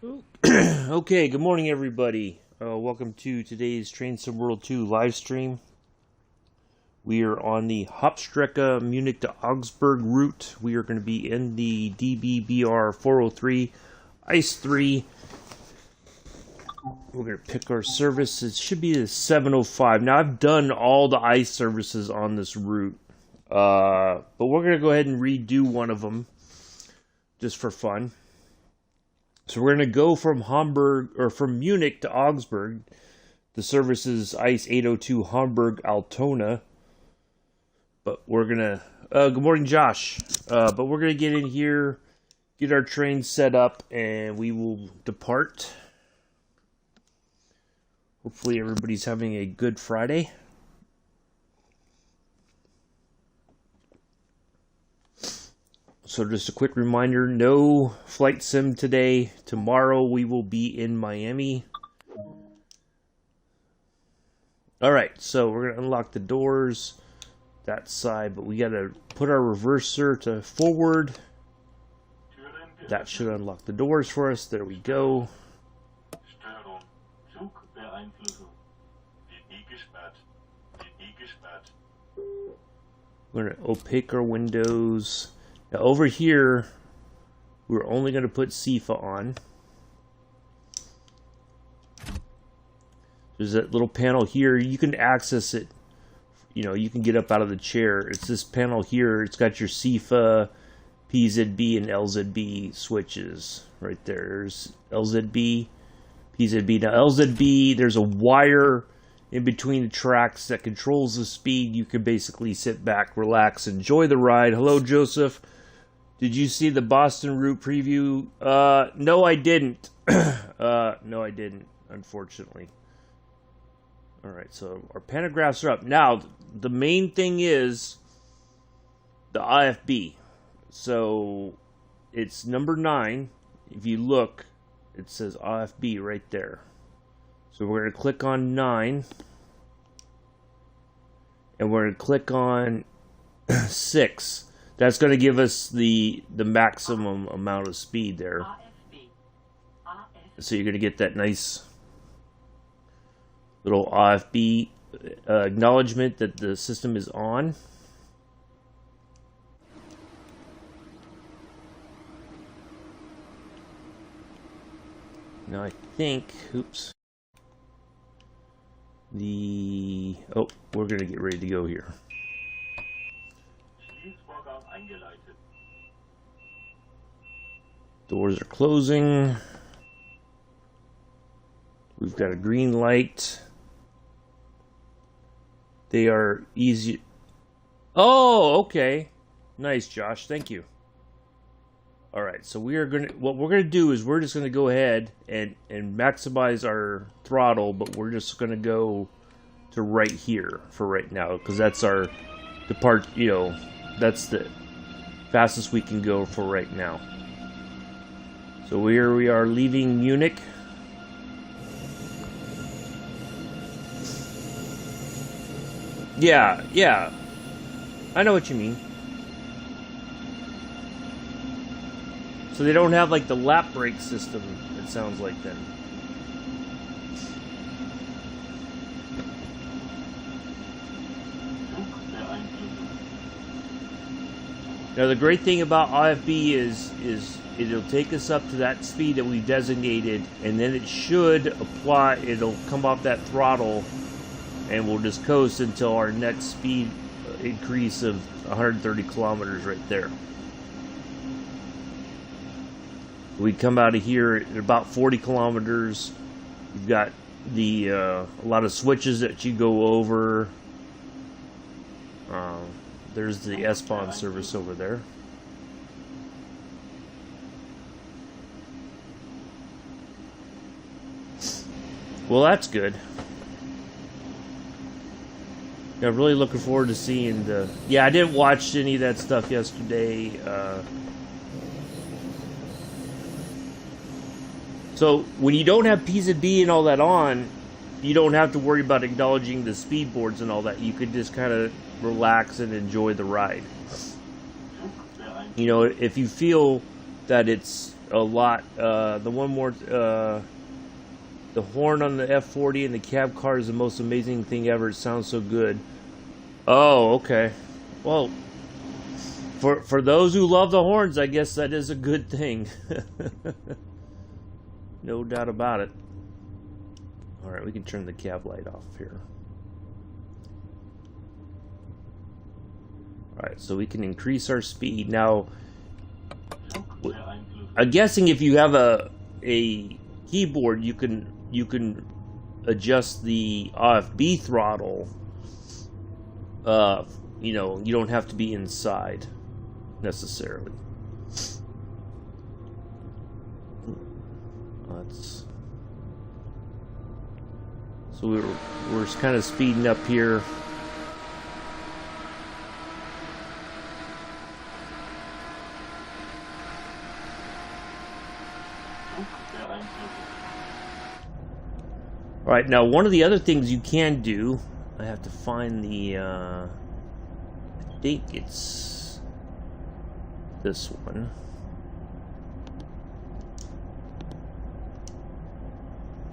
Okay, good morning, everybody. Welcome to today's Train Sim World 2 live stream. We are on the Hauptstrecke Munich to Augsburg route. We are going to be in the BR403 ICE3. We're going to pick our service. It should be the 705. Now, I've done all the ICE services on this route, but we're going to go ahead and redo one of them just for fun. So we're going to go from from Munich to Augsburg. The service is ICE 802 Hamburg Altona. But we're going to... good morning, Josh. But we're going to get in here, get our train set up, and we will depart. Hopefully everybody's having a good Friday. So just a quick reminder, no flight sim today. Tomorrow we will be in Miami. Alright, so we're going to unlock the doors that side, but we got to put our reverser to forward. That should unlock the doors for us. There we go. We're going to opaque our windows. Now over here, we're only going to put SIFA on. There's that little panel here. You can access it. You know, you can get up out of the chair. It's this panel here. It's got your SIFA, PZB, and LZB switches right there. There's LZB, PZB. Now LZB, there's a wire in between the tracks that controls the speed. You can basically sit back, relax, enjoy the ride. Hello, Joseph. Did you see the Boston route preview? No, I didn't. No, I didn't, unfortunately. Alright, so our pantographs are up. Now, the main thing is the IFB. So, it's number 9. If you look, it says IFB right there. So, we're going to click on 9. And we're going to click on 6. That's going to give us the maximum amount of speed there. So, you're going to get that nice little IFB acknowledgement that the system is on. Now I think, oops, oh, we're gonna get ready to go here. Doors are closing. We've got a green light. They are easy. Oh, okay. Nice, Josh. Thank you. All right, so what we're gonna do is we're just gonna go ahead and maximize our throttle, but we're just gonna go to right here for right now because that's our depart. You know, that's the fastest we can go for right now. So here we are leaving Munich. Yeah, I know what you mean. So they don't have like the lap brake system, it sounds like then. Now the great thing about IFB is it'll take us up to that speed that we designated, and then it should apply, it'll come off that throttle, and we'll just coast until our next speed increase of 130 kilometers right there. We come out of here at about 40 kilometers. You've got the a lot of switches that you go over. There's the S-Bahn service over there. Well, that's good. Yeah, I'm really looking forward to seeing the... Yeah, I didn't watch any of that stuff yesterday. So, when you don't have PZB and all that on, you don't have to worry about acknowledging the speed boards and all that. You could just kind of relax and enjoy the ride. You know, if you feel that it's a lot. The one more, the horn on the F40 and the cab car is the most amazing thing ever. It sounds so good. Oh, okay. Well, for those who love the horns, I guess that is a good thing. No doubt about it. Alright, we can turn the cab light off here. Alright, so we can increase our speed. Now, I'm guessing if you have a keyboard, you can adjust the OFB throttle. You know, you don't have to be inside necessarily. So we're kind of speeding up here. All right, now one of the other things you can do, I have to find the, I think it's this one.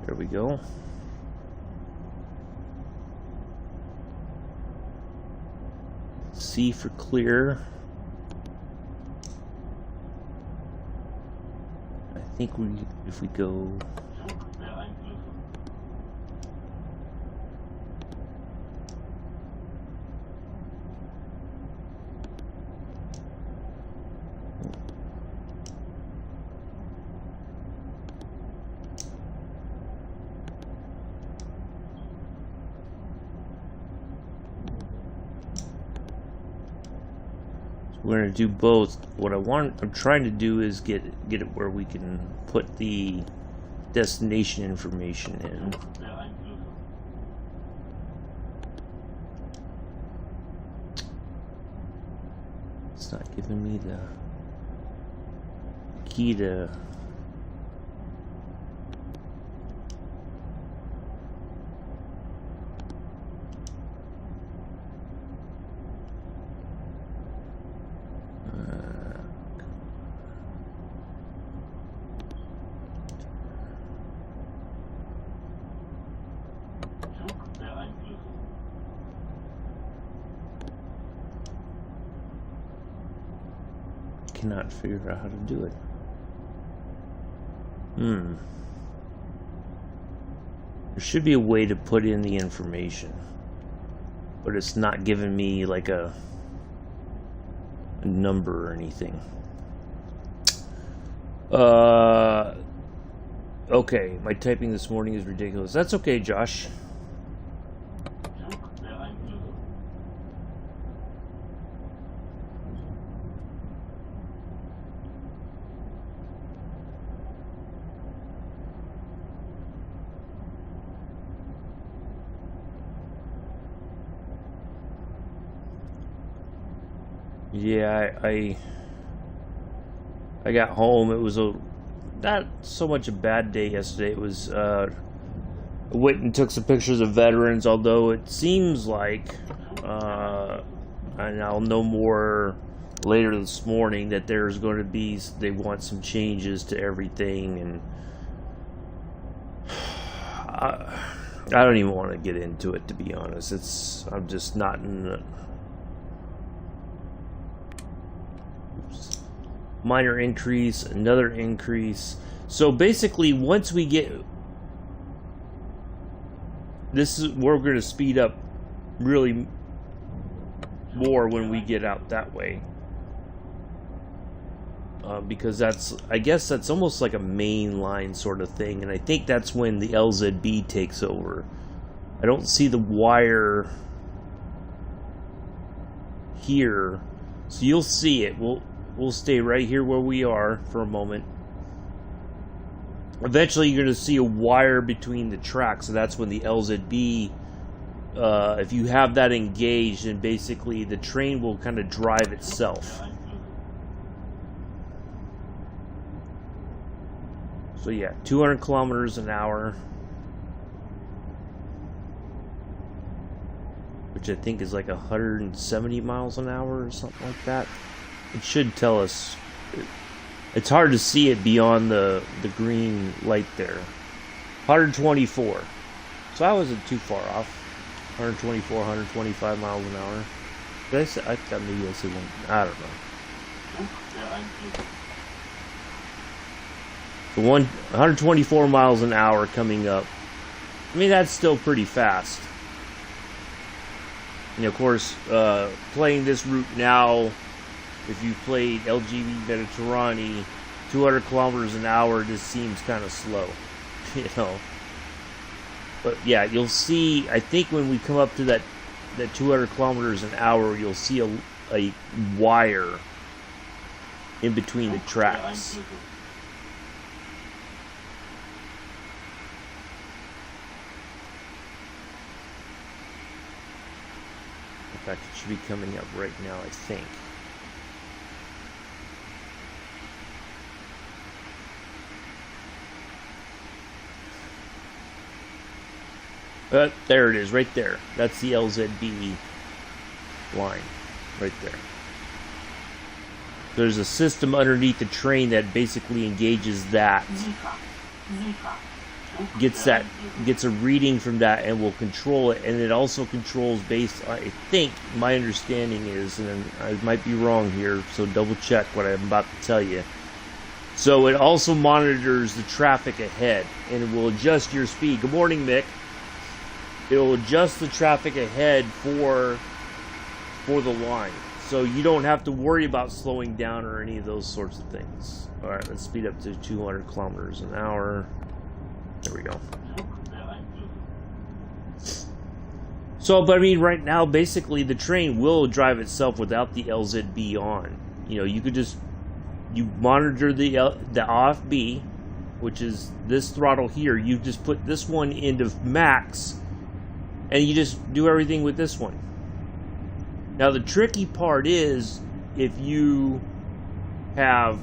There we go. C for clear. I think if we go. We're going to do both. What I'm trying to do is get it where we can put the destination information in. It's not giving me the key to. Cannot figure out how to do it. There should be a way to put in the information, but it's not giving me like a number or anything. Okay, my typing this morning is ridiculous. That's okay, Josh. Yeah, I got home. It was not so much a bad day yesterday. It was I went and took some pictures of veterans, although it seems like and I'll know more later this morning that there's going to be, they want some changes to everything, and I don't even want to get into it, to be honest. I'm just not in the minor increase, another increase. So basically, once we get this, is we're going to speed up really more when we get out that way, because that's, I guess that's almost like a main line sort of thing, and I think that's when the LZB takes over. I don't see the wire here, so you'll see it. We'll stay right here where we are for a moment. Eventually you're going to see a wire between the tracks, so that's when the LZB, if you have that engaged, and basically the train will kind of drive itself. So yeah, 200 kilometers an hour, which I think is like 170 miles an hour or something like that. It should tell us It's hard to see it beyond the green light there. 124. So I wasn't too far off. 124, 125 miles an hour. Did I say, I thought maybe I said one. I don't know. So 124 miles an hour coming up. I mean, that's still pretty fast. And of course, playing this route now, if you played LGV Mediterranean, 200 kilometers an hour just seems kind of slow, you know. But yeah, you'll see, I think when we come up to that 200 kilometers an hour, you'll see a wire in between the tracks. In fact, it should be coming up right now, I think. There it is, right there. That's the LZB line, right there. There's a system underneath the train that basically engages that, gets a reading from that, and will control it. And it also controls based, I think, my understanding is, and I might be wrong here, so double check what I'm about to tell you. So it also monitors the traffic ahead, and it will adjust your speed. Good morning, Mick. It will adjust the traffic ahead for the line. So you don't have to worry about slowing down or any of those sorts of things. Alright, let's speed up to 200 kilometers an hour. There we go. So, but I mean, right now, basically, the train will drive itself without the LZB on. You know, you could just, you monitor the OFB, which is this throttle here. You just put this one into max, and you just do everything with this one. Now the tricky part is if you have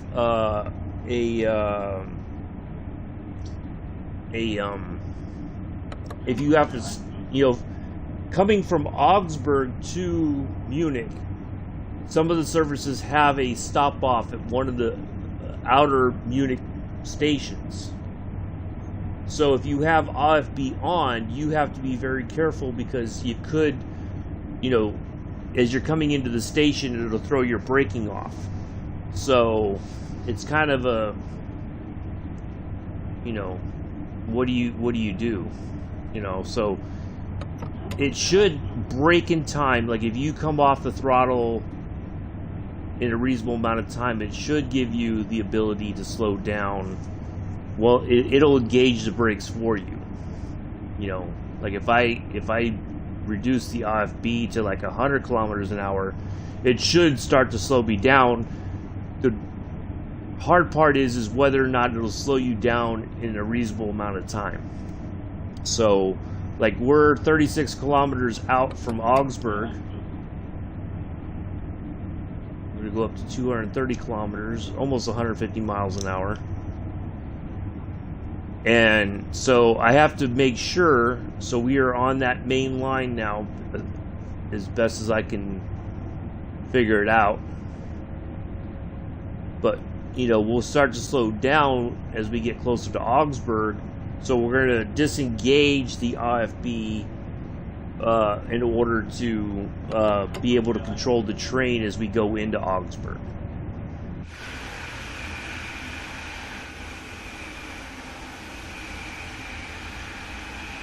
if you have to, you know, coming from Augsburg to Munich, some of the services have a stop off at one of the outer Munich stations. So if you have AFB on, you have to be very careful, because you could, you know, as you're coming into the station, it'll throw your braking off. So it's kind of a, you know, what do you do? You know, so it should brake in time. Like if you come off the throttle in a reasonable amount of time, it should give you the ability to slow down. Well, it'll engage the brakes for you. You know, like if I reduce the AFB to like 100 kilometers an hour, it should start to slow me down. The hard part is whether or not it'll slow you down in a reasonable amount of time. So, like we're 36 kilometers out from Augsburg. We're gonna go up to 230 kilometers, almost 150 miles an hour. And so I have to make sure, so we are on that main line now as best as I can figure it out. But, you know, we'll start to slow down as we get closer to Augsburg. So we're going to disengage the AFB in order to be able to control the train as we go into Augsburg.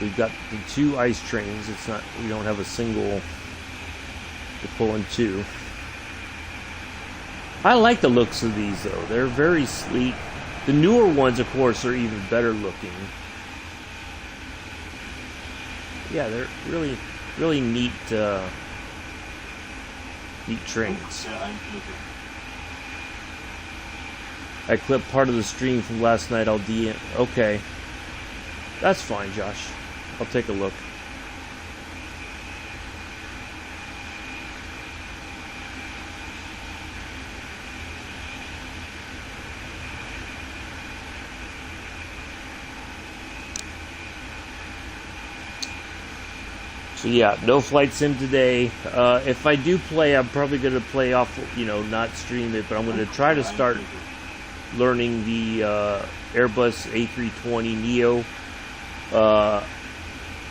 We've got the two ICE trains. It's not, we don't have a single, we're pulling two. I like the looks of these though. They're very sleek. The newer ones, of course, are even better looking. Yeah, they're really, really neat, neat trains. I clipped part of the stream from last night. I'll DM. Okay, that's fine, Josh. I'll take a look. So yeah, no flight sim today. If I do play, I'm probably going to play off, you know, not stream it, but I'm going to try to start learning the Airbus A320neo,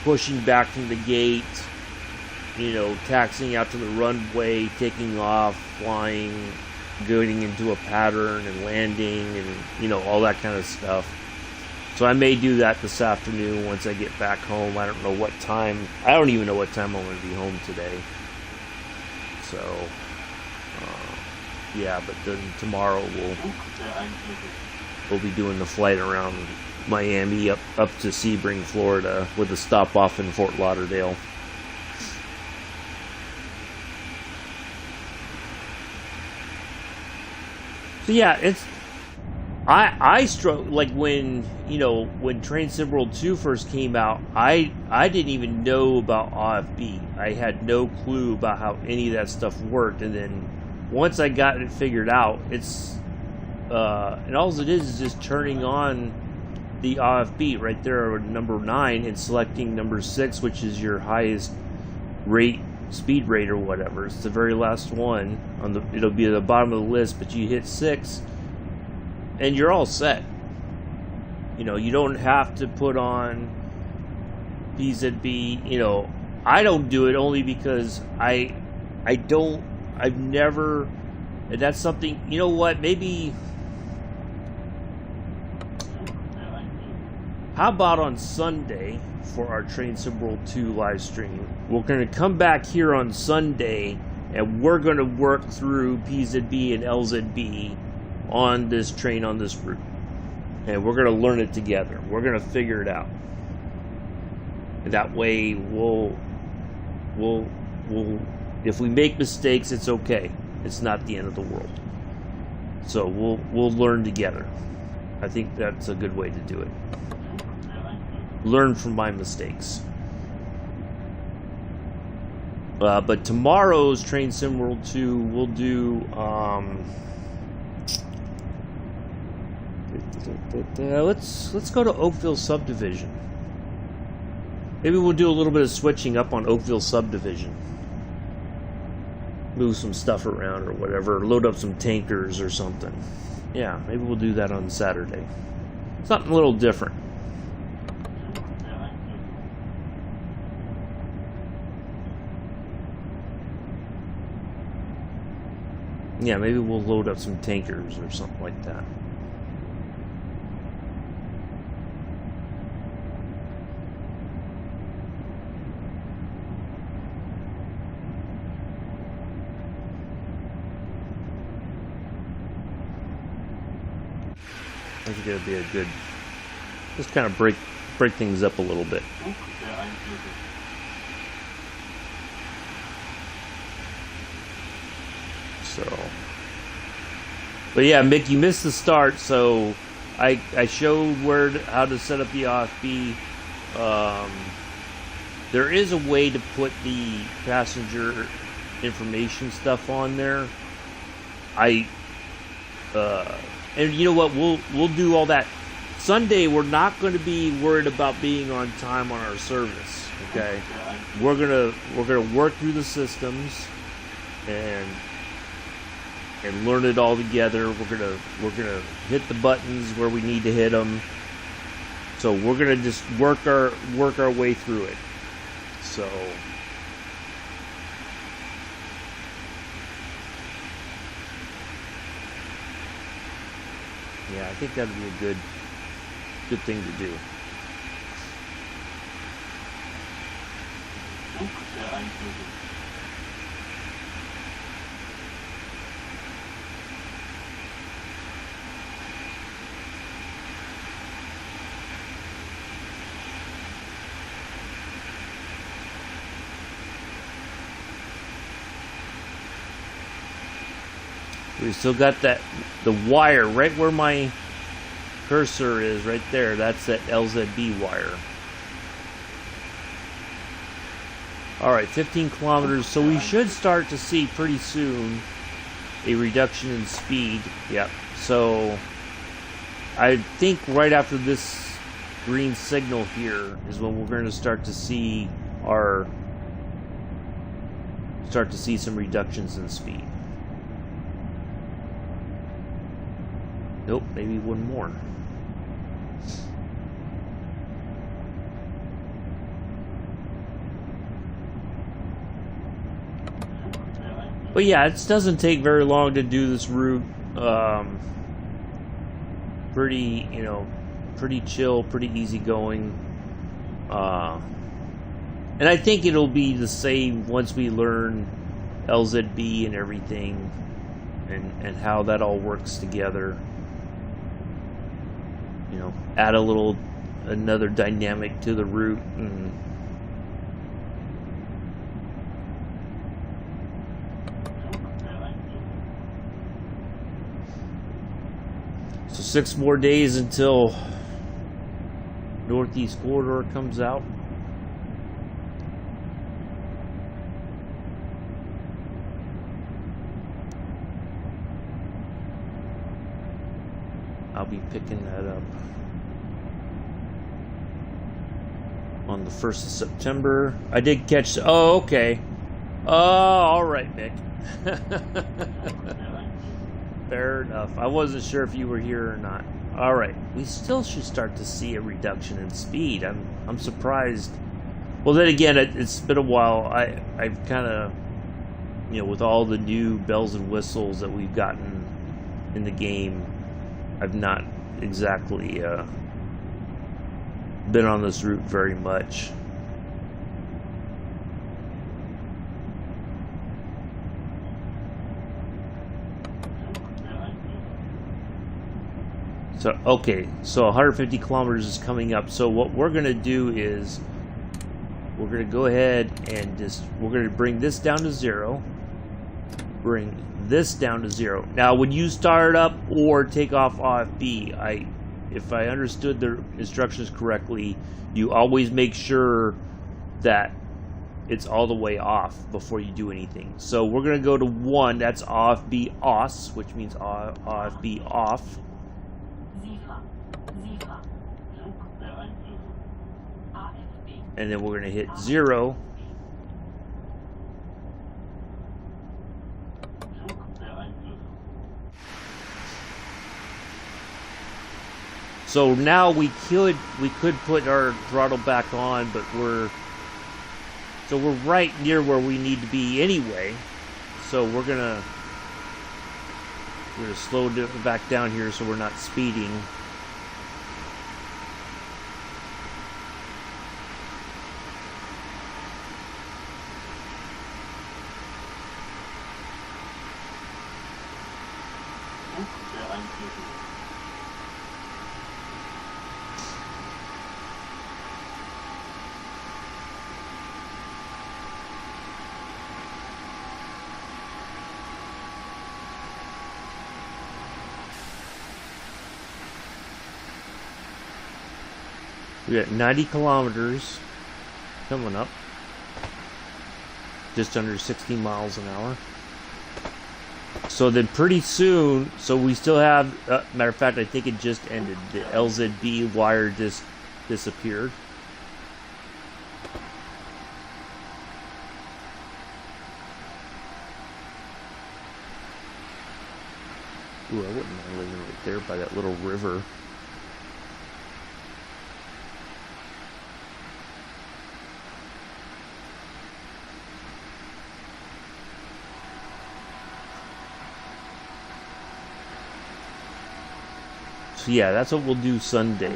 pushing back from the gate, you know, taxiing out to the runway, taking off, flying, going into a pattern and landing, and, you know, all that kind of stuff. So I may do that this afternoon once I get back home. I don't know what time. I don't even know what time I'm going to be home today. So, yeah, but then tomorrow we'll be doing the flight around Miami up to Sebring, Florida, with a stop off in Fort Lauderdale. So yeah, it's I struggle, like when, you know, when Train Sim World 2 first came out, I didn't even know about AFB. I had no clue about how any of that stuff worked, and then once I got it figured out, it's and all it is just turning on the AFB right there at number 9 and selecting number 6, which is your highest rate, speed rate or whatever. It's the very last one on the, it'll be at the bottom of the list, but you hit 6 and you're all set. You know, you don't have to put on PZB. You know, I don't do it only because I've never, and that's something, you know what, maybe, how about on Sunday for our Train Sim World 2 live stream, we're going to come back here on Sunday and we're going to work through PZB and LZB on this train, on this route, and we're going to learn it together. We're going to figure it out, and that way we'll if we make mistakes, it's okay. It's not the end of the world. So we'll learn together. I think that's a good way to do it. Learn from my mistakes. But tomorrow's Train Sim World 2, we'll do let's go to Oakville Subdivision. Maybe we'll do a little bit of switching up on Oakville Subdivision. Move some stuff around or whatever. Load up some tankers or something. Yeah, maybe we'll do that on Saturday. Something a little different. Yeah, maybe we'll load up some tankers or something like that. I think it'll be a good, just kind of break things up a little bit. So, but yeah, Mick, you missed the start. So I showed how to set up the AFB. There is a way to put the passenger information stuff on there. And you know what? We'll do all that. Sunday, we're not going to be worried about being on time on our service. Okay, we're gonna work through the systems and learn it all together. We're gonna hit the buttons where we need to hit them. So we're gonna just work our way through it. So. Yeah, I think that'd be a good thing to do. We still got the wire right where my cursor is, right there. That's that LZB wire. Alright, 15 kilometers. So we should start to see pretty soon a reduction in speed. Yep. So I think right after this green signal here is when we're going to start to see some reductions in speed. Nope, maybe one more. But yeah, it doesn't take very long to do this route. Pretty, you know, pretty chill, pretty easygoing. And I think it'll be the same once we learn LZB and everything, and how that all works together. You know, add another dynamic to the route, and so 6 more days until Northeast Corridor comes out. I'll be picking that up on the 1st of September. I did catch... Oh, okay. Oh, alright, Mick. Fair enough. I wasn't sure if you were here or not. Alright. We still should start to see a reduction in speed. I'm surprised. Well, then again, it's been a while. I've kind of... You know, with all the new bells and whistles that we've gotten in the game, I've not exactly been on this route very much. So, okay, so 150 kilometers is coming up. So what we're going to do is we're going to go ahead and we're going to bring this down to 0. Bring this down to 0. Now, when you start up or take off OFB, if I understood the instructions correctly, you always make sure that it's all the way off before you do anything. So we're going to go to 1. That's OFB OS, which means OFB off. And then we're going to hit 0. So now we could put our throttle back on, but we're right near where we need to be anyway. So we're gonna slow it back down here so we're not speeding. We got 90 kilometers coming up, just under 60 miles an hour. So then pretty soon, so we still have, matter of fact, I think it just ended. The LZB wire just disappeared. Ooh, I wouldn't mind living right there by that little river. So yeah, that's what we'll do Sunday.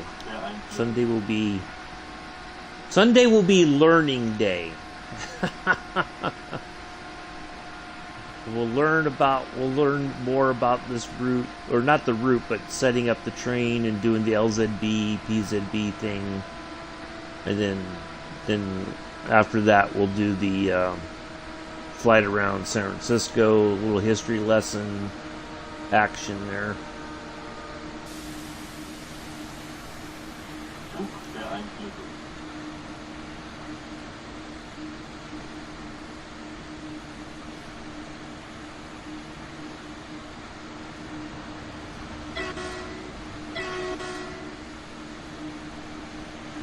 Sunday will be learning day. We'll learn more about this route, or not the route, but setting up the train and doing the LZB, PZB thing. And then after that we'll do the flight around San Francisco, a little history lesson action there.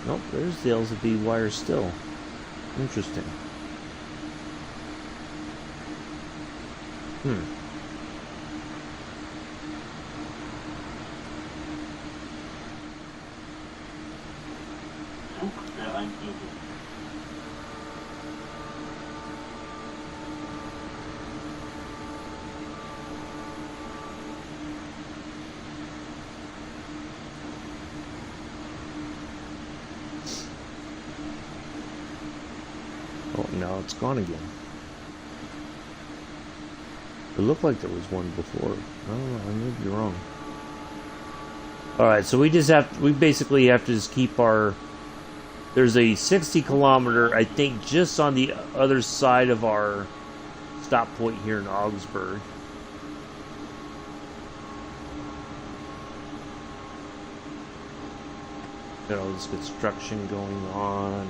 Nope, there's the LZB wire still. Interesting. Oh, now it's gone again. It looked like there was one before. I don't know, I may be wrong. Alright, so we basically have to just keep our... There's a 60 kilometer, I think, just on the other side of our stop point here in Augsburg. Got all this construction going on.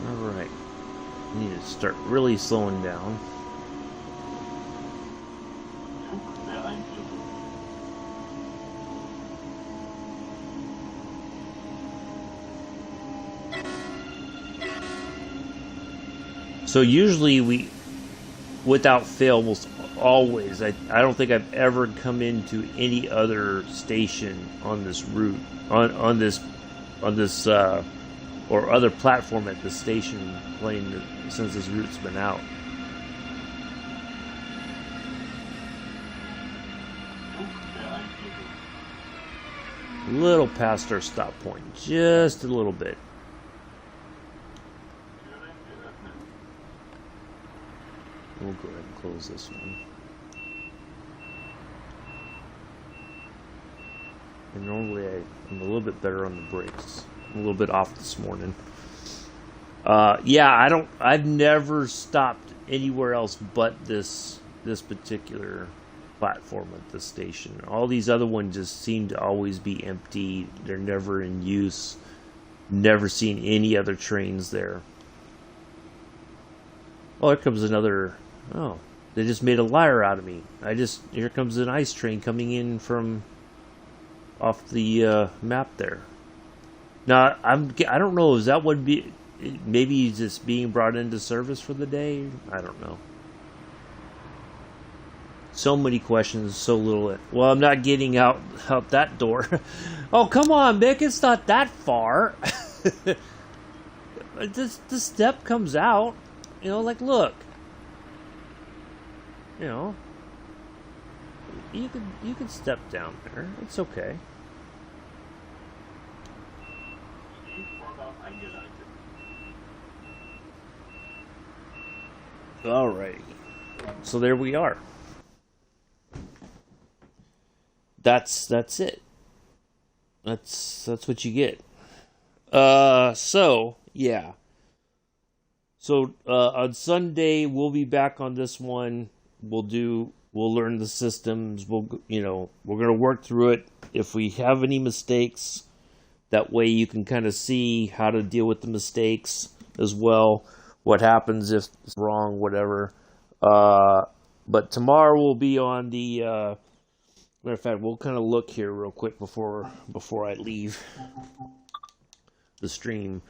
And alright. Need to start really slowing down. So usually we, without fail, almost always, I don't think I've ever come into any other station on this route, on this or other platform at the station playing since this route's been out. A little past our stop point, just a little bit. We'll go ahead and close this one. And normally I'm a little bit better on the brakes. I'm a little bit off this morning. Yeah, I've never stopped anywhere else but this particular platform at the station. All these other ones just seem to always be empty. They're never in use. Never seen any other trains there. Oh, here comes another. Oh, they just made a liar out of me. Here comes an ICE train coming in from off the map there. Now, I don't know, is that would be, maybe he's just being brought into service for the day? I don't know. So many questions, so little. Well, I'm not getting out that door. Oh, come on, Mick, it's not that far. The step comes out. You know, like, look. You know, you could step down there. It's okay. Alrighty. So there we are. That's it. That's what you get. So yeah. So on Sunday we'll be back on this one. We'll learn the systems. We're gonna work through it. If we have any mistakes, that way you can kind of see how to deal with the mistakes as well. What happens if it's wrong, whatever. But tomorrow we'll be on the. Matter of fact, we'll kind of look here real quick before I leave the stream.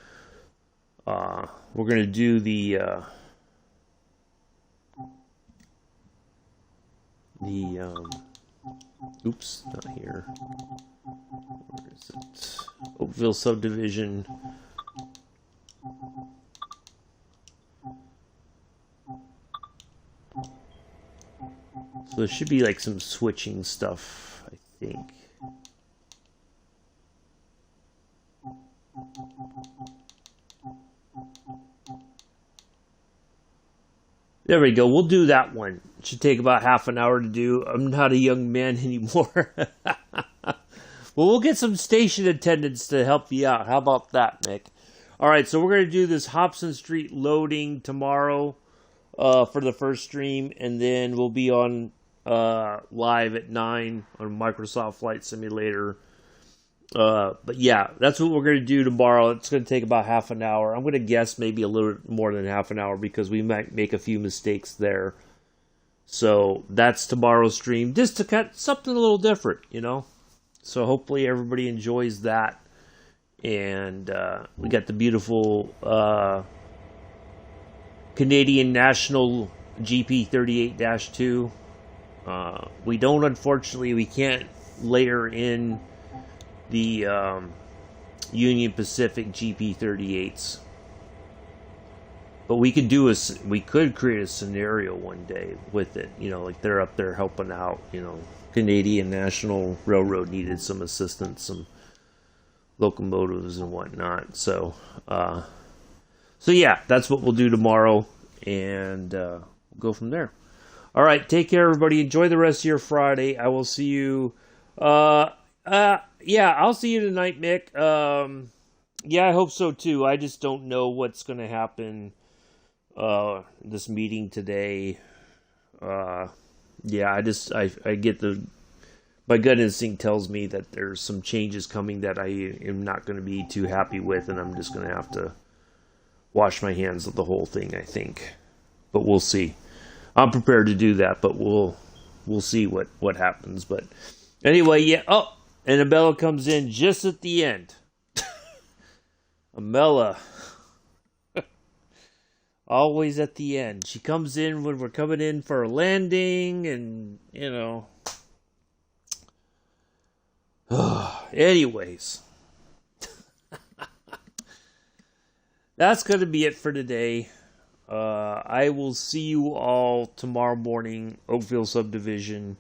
We're gonna do the oops, not here. Where is it? Oakville subdivision. So there should be like some switching stuff, I think. There we go. We'll do that one. It should take about half an hour to do. I'm not a young man anymore. Well, we'll get some station attendants to help you out. How about that, Mick? All right, so we're going to do this Hobson Street loading tomorrow for the first stream, and then we'll be on live at 9 on Microsoft Flight Simulator. But yeah, that's what we're going to do tomorrow. It's going to take about half an hour. I'm going to guess maybe a little more than half an hour because we might make a few mistakes there. So that's tomorrow's stream, just to cut something a little different, you know. So hopefully everybody enjoys that. And we got the beautiful Canadian national GP38-2. We don't, unfortunately, we can't layer in the Union Pacific GP38s. But we could create a scenario one day with it. You know, like they're up there helping out. You know, Canadian National Railroad needed some assistance, some locomotives and whatnot. So yeah, that's what we'll do tomorrow, and we'll go from there. All right, take care, everybody. Enjoy the rest of your Friday. I will see you. Yeah, I'll see you tonight, Mick. Yeah, I hope so too. I just don't know what's going to happen. This meeting today. Yeah, I get my gut instinct tells me that there's some changes coming that I am not going to be too happy with, and I'm just going to have to wash my hands of the whole thing, I think. But we'll see. I'm prepared to do that, but we'll see what happens. But anyway, yeah. Oh, Annabella comes in just at the end. Amella. Always at the end. She comes in when we're coming in for a landing, and, you know. Anyways. That's going to be it for today. I will see you all tomorrow morning, Oakville Subdivision.